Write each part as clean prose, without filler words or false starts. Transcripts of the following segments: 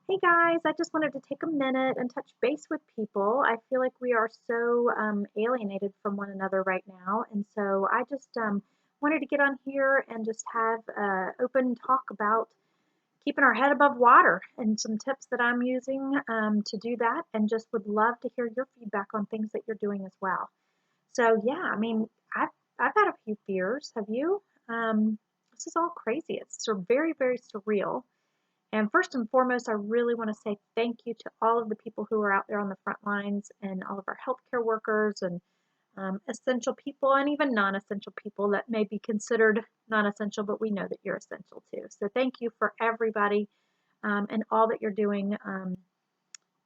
Hey guys, I just wanted to take a minute and touch base with people. I feel like we are so alienated from one another right now. And so I just wanted to get on here and just have open talk about keeping our head above water and some tips that I'm using to do that. And just would love to hear your feedback on things that you're doing as well. So yeah, I mean, I've had a few fears. Have you? This is all crazy. It's sort of very, very surreal. And first and foremost, I really want to say thank you to all of the people who are out there on the front lines and all of our healthcare workers and essential people and even non essential people that may be considered non essential, but we know that you're essential too. So thank you for everybody and all that you're doing,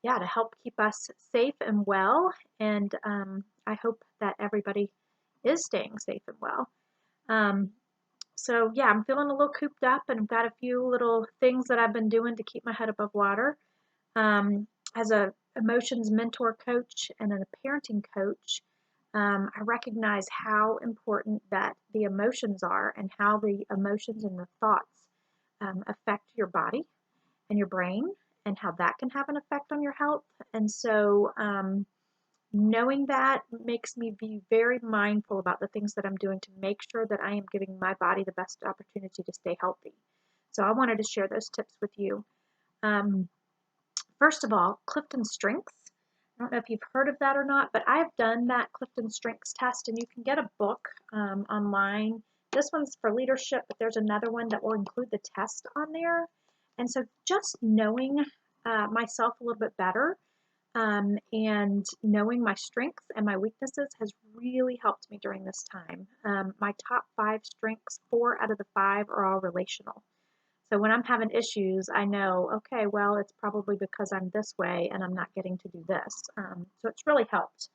yeah, to help keep us safe and well. And I hope that everybody is staying safe and well. Um, so yeah, I'm feeling a little cooped up and I've got a few little things that I've been doing to keep my head above water. Um, as a emotions mentor coach and a parenting coach, I recognize how important that the emotions are and how the emotions and the thoughts affect your body and your brain and how that can have an effect on your health. And so knowing that makes me be very mindful about the things that I'm doing to make sure that I am giving my body the best opportunity to stay healthy. So I wanted to share those tips with you. Um, First of all, Clifton Strengths. I don't know if you've heard of that or not, but I have done that Clifton Strengths test, and you can get a book online. This one's for leadership, but there's another one that will include the test on there. And so just knowing myself a little bit better and knowing my strengths and my weaknesses has really helped me during this time. My top 5 strengths, 4 out of the 5 are all relational. So when I'm having issues, I know, okay, well, it's probably because I'm this way and I'm not getting to do this. So it's really helped.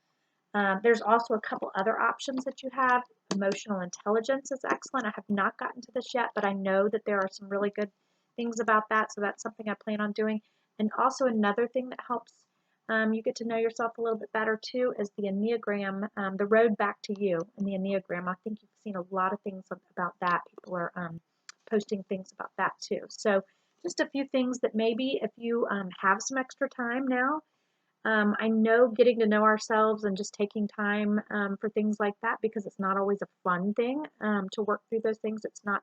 There's also a couple other options that you have. Emotional intelligence is excellent. I have not gotten to this yet, but I know that there are some really good things about that. So that's something I plan on doing. And also another thing that helps you get to know yourself a little bit better too is the Enneagram, the road back to you and the Enneagram. I think you've seen a lot of things about that. People are posting things about that too. So just a few things that maybe if you have some extra time now, I know getting to know ourselves and just taking time for things like that because it's not always a fun thing to work through those things. It's not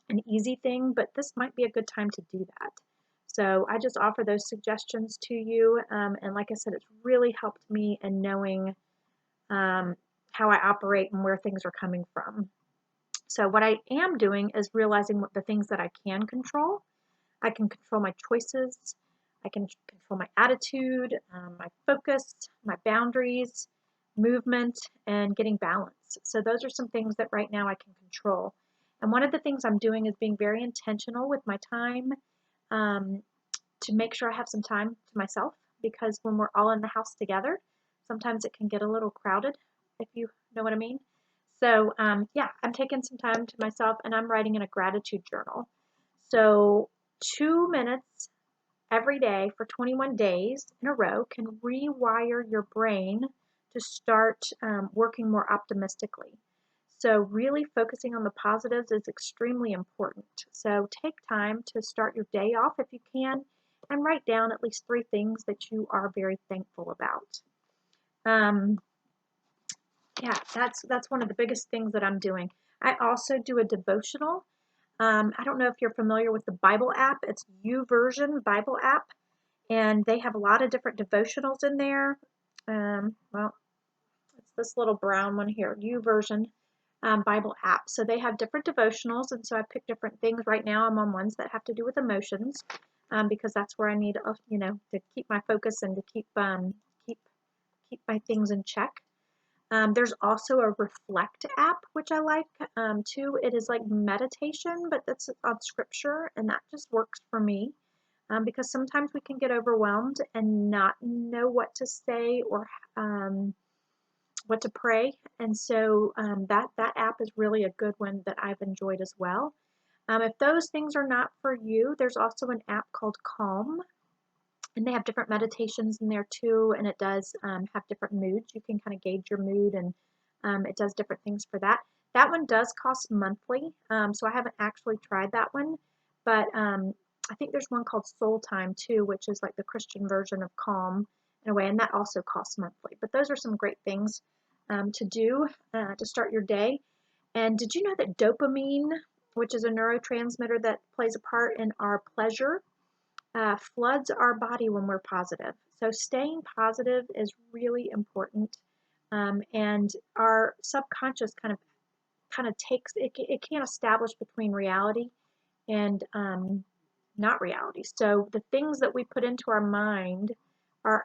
an easy thing, but this might be a good time to do that. So I just offer those suggestions to you. And like I said, it's really helped me in knowing how I operate and where things are coming from. So what I am doing is realizing what the things that I can control. I can control my choices. I can control my attitude, my focus, my boundaries, movement, and getting balance. So those are some things that right now I can control. And one of the things I'm doing is being very intentional with my time um, to make sure I have some time to myself because when we're all in the house together, sometimes it can get a little crowded, if you know what I mean. So, yeah, I'm taking some time to myself and I'm writing in a gratitude journal. So, 2 minutes every day for 21 days in a row can rewire your brain to start working more optimistically. So, really focusing on the positives is extremely important. So, take time to start your day off if you can and write down at least 3 things that you are very thankful about. Um, yeah, that's one of the biggest things that I'm doing. I also do a devotional. I don't know if you're familiar with the Bible app. It's YouVersion Bible app, and they have a lot of different devotionals in there. Well, it's this little brown one here, YouVersion Bible app. So they have different devotionals, and so I pick different things. Right now, I'm on ones that have to do with emotions, because that's where I need, to keep my focus and to keep keep my things in check. There's also a Reflect app, which I like too. It is like meditation, but that's on scripture, and that just works for me because sometimes we can get overwhelmed and not know what to say or what to pray. And so that app is really a good one that I've enjoyed as well. If those things are not for you, there's also an app called Calm, and they have different meditations in there too, and it does have different moods. You can kind of gauge your mood, and it does different things for that. That one does cost monthly, so I haven't actually tried that one, but I think there's one called Soul Time too, which is like the Christian version of Calm in a way, and that also costs monthly. But those are some great things to do to start your day. And did you know that dopamine, which is a neurotransmitter that plays a part in our pleasure, floods our body when we're positive? So staying positive is really important. And our subconscious kind of takes it. It can't establish between reality and not reality. So the things that we put into our mind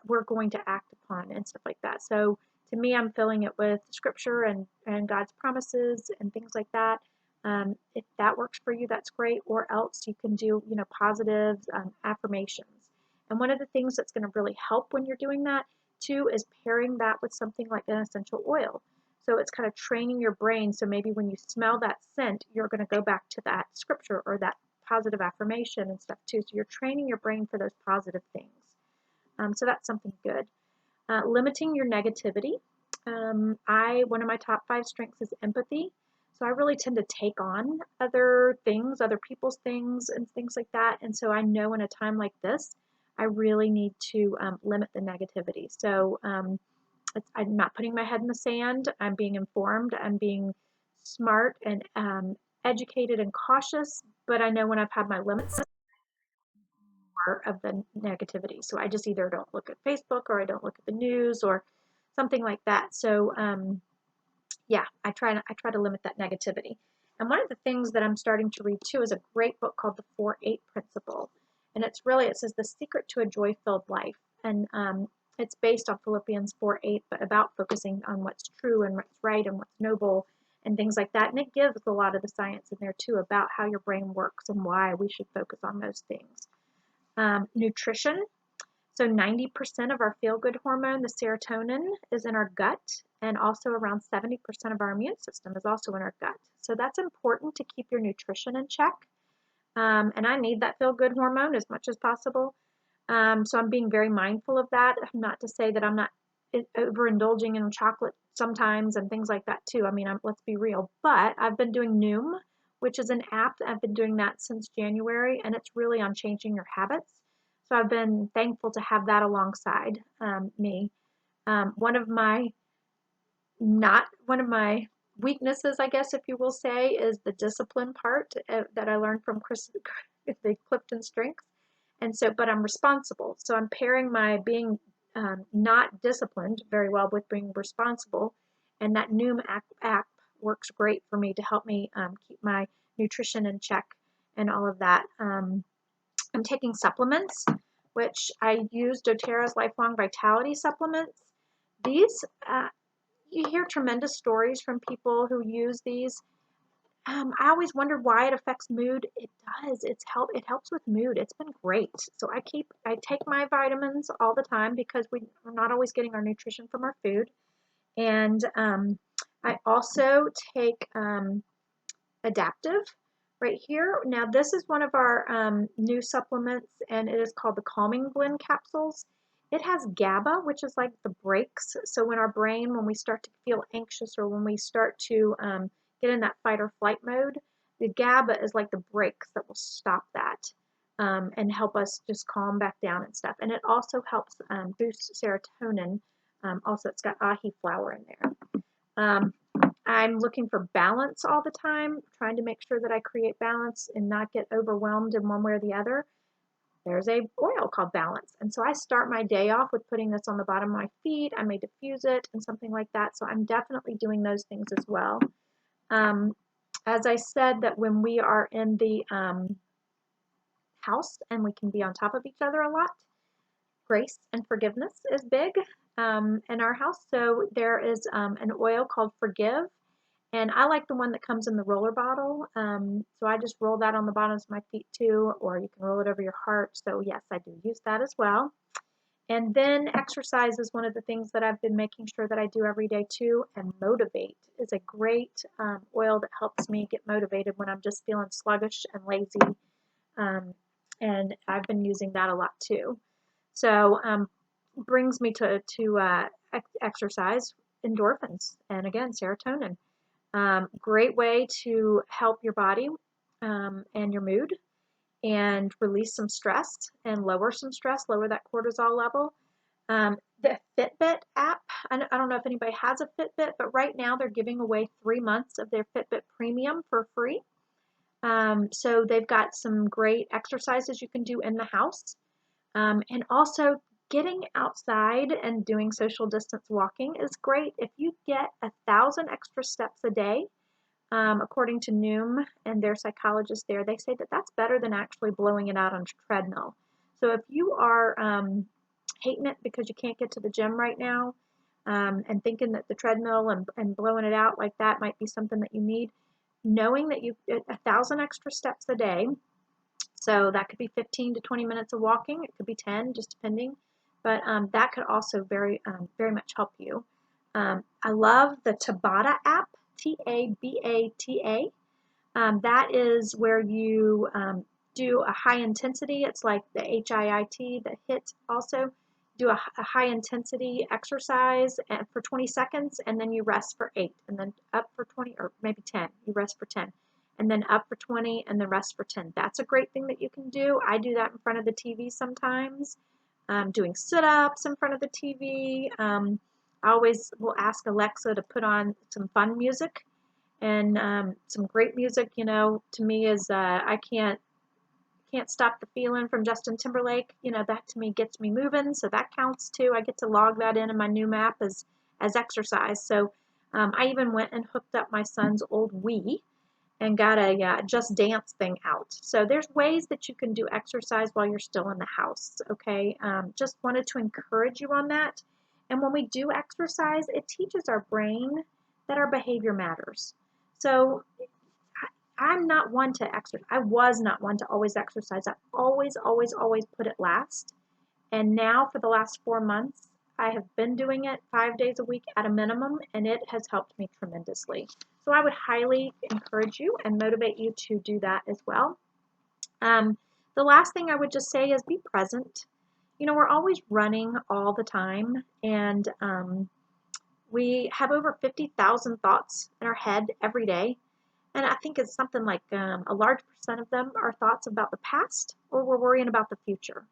we're going to act upon and stuff like that. So to me, I'm filling it with scripture and God's promises and things like that. If that works for you, that's great. Or else you can do, positive affirmations. And one of the things that's going to really help when you're doing that too is pairing that with something like an essential oil. So it's kind of training your brain. So maybe when you smell that scent, you're going to go back to that scripture or that positive affirmation and stuff too. So you're training your brain for those positive things. So that's something good. Limiting your negativity. One of my top 5 strengths is empathy. So I really tend to take on other things, other people's things, and things like that. And so I know in a time like this, I really need to limit the negativity. So I'm not putting my head in the sand. I'm being informed. I'm being smart and educated and cautious. But I know when I've had my limits of the negativity. So I just either don't look at Facebook or I don't look at the news or something like that. So yeah, I try to limit that negativity. And one of the things that I'm starting to read too is a great book called The 4-8 Principle. And it says the secret to a joy-filled life. And it's based on Philippians 4:8, but about focusing on what's true and what's right and what's noble and things like that. And it gives a lot of the science in there too about how your brain works and why we should focus on those things. Nutrition. So 90% of our feel-good hormone, the serotonin, is in our gut, and also around 70% of our immune system is also in our gut. So that's important to keep your nutrition in check. And I need that feel-good hormone as much as possible. So I'm being very mindful of that. Not to say that I'm not overindulging in chocolate sometimes and things like that too. I mean, let's be real. But I've been doing Noom, which is an app. I've been doing that since January, and it's really on changing your habits. So I've been thankful to have that alongside me. One of my weaknesses, I guess, if you will say, is the discipline part that I learned from the Clifton Strengths. And so, but I'm responsible. So I'm pairing my being not disciplined very well with being responsible. And that Noom app works great for me to help me keep my nutrition in check and all of that. I'm taking supplements, which I use doTERRA's Lifelong Vitality supplements. These, you hear tremendous stories from people who use these. I always wondered why it affects mood. It does. It helps with mood. It's been great. So I take my vitamins all the time because we're not always getting our nutrition from our food. And I also take Adaptive right here. Now this is one of our new supplements, and it is called the Calming Blend capsules. It has GABA, which is like the brakes. So when we start to feel anxious or when we start to get in that fight or flight mode, the GABA is like the brakes that will stop that and help us just calm back down and stuff. And it also helps boost serotonin. Also, it's got ahi flower in there. I'm looking for balance all the time, trying to make sure that I create balance and not get overwhelmed in one way or the other. There's a oil called Balance. And so I start my day off with putting this on the bottom of my feet. I may diffuse it and something like that. So I'm definitely doing those things as well. As I said, that when we are in the house and we can be on top of each other a lot, grace and forgiveness is big in our house. So there is an oil called Forgive. And I like the one that comes in the roller bottle. So I just roll that on the bottoms of my feet too, or you can roll it over your heart. So yes, I do use that as well. And then exercise is one of the things that I've been making sure that I do every day too. And Motivate is a great oil that helps me get motivated when I'm just feeling sluggish and lazy. And I've been using that a lot too. So brings me to exercise, endorphins, and again, serotonin. Great way to help your body and your mood. and release some stress and lower some stress, lower that cortisol level. The Fitbit app, I don't know if anybody has a Fitbit, but right now they're giving away 3 months of their Fitbit Premium for free. So they've got some great exercises you can do in the house. And also getting outside and doing social distance walking is great. If you get 1,000 extra steps a day, according to Noom and their psychologist there, they say that that's better than actually blowing it out on a treadmill. So if you are hating it because you can't get to the gym right now, and thinking that the treadmill and blowing it out like that might be something that you need, knowing that you 1,000 extra steps a day, so that could be 15 to 20 minutes of walking. It could be 10, just depending. But that could also very much help you. I love the Tabata app, Tabata. That is where you do a high intensity. It's like the HIIT, the HIIT also. Do a high intensity exercise for 20 seconds, and then you rest for 8, and then up for 20, or maybe 10. You rest for 10, and then up for 20, and then rest for 10. That's a great thing that you can do. I do that in front of the TV sometimes, doing sit-ups in front of the TV. I always will ask Alexa to put on some fun music, and some great music, to me is I can't stop the feeling from Justin Timberlake. That to me gets me moving, so that counts too. I get to log that in my new map as exercise. So I even went and hooked up my son's old Wii and got a Just Dance thing out. So there's ways that you can do exercise while you're still in the house, okay? Just wanted to encourage you on that. And when we do exercise, it teaches our brain that our behavior matters. So I'm not one to exercise. I was not one to always exercise. I always, always, always put it last. And now for the last 4 months, I have been doing it 5 days a week at a minimum, and it has helped me tremendously. So I would highly encourage you and motivate you to do that as well. The last thing I would just say is be present. We're always running all the time, and we have over 50,000 thoughts in our head every day. And I think it's something like a large percent of them are thoughts about the past, or we're worrying about the future.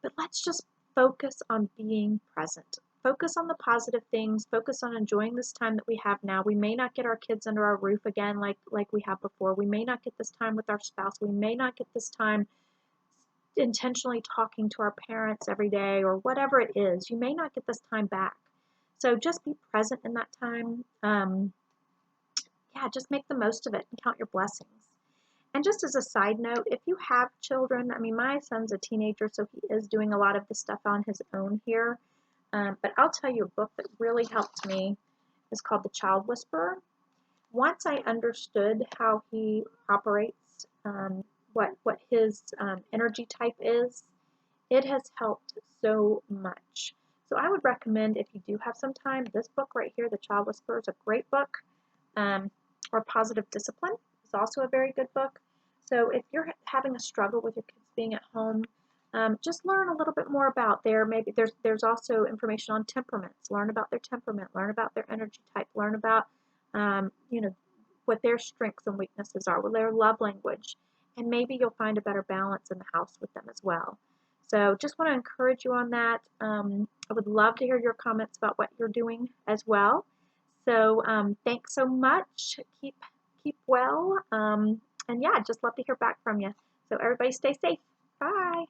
But let's just focus on being present. Focus on the positive things. Focus on enjoying this time that we have now. We may not get our kids under our roof again like we have before. We may not get this time with our spouse. We may not get this time intentionally talking to our parents every day, or whatever it is. You may not get this time back. So just be present in that time. Just make the most of it and count your blessings. And just as a side note, if you have children, my son's a teenager, so he is doing a lot of the stuff on his own here. But I'll tell you, a book that really helped me is called The Child Whisperer. Once I understood how he operates, what his energy type is, it has helped so much. So I would recommend, if you do have some time, this book right here, The Child Whisperer, is a great book. Or Positive Discipline is also a very good book. So if you're having a struggle with your kids being at home, just learn a little bit more about maybe there's also information on temperaments. Learn about their temperament, learn about their energy type, learn about what their strengths and weaknesses are, what their love language, and maybe you'll find a better balance in the house with them as well. So just want to encourage you on that. I would love to hear your comments about what you're doing as well. So thanks so much. Keep well. And I'd just love to hear back from you. So everybody stay safe. Bye.